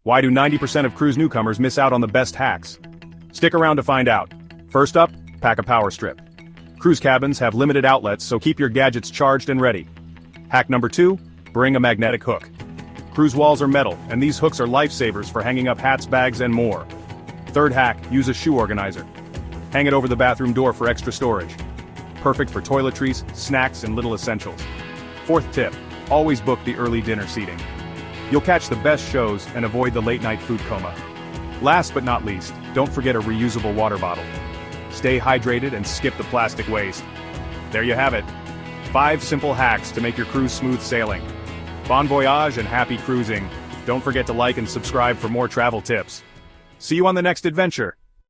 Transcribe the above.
Why do 90% of cruise newcomers miss out on the best hacks? Stick around to find out. First up, pack a power strip. Cruise cabins have limited outlets, so keep your gadgets charged and ready. Hack number 2, bring a magnetic hook. Cruise walls are metal, and these hooks are lifesavers for hanging up hats, bags, and more. Third hack, use a shoe organizer. Hang it over the bathroom door for extra storage. Perfect for toiletries, snacks, and little essentials. Fourth tip, always book the early dinner seating. You'll catch the best shows and avoid the late-night food coma. Last but not least, don't forget a reusable water bottle. Stay hydrated and skip the plastic waste. There you have it. 5 simple hacks to make your cruise smooth sailing. Bon voyage and happy cruising. Don't forget to like and subscribe for more travel tips. See you on the next adventure.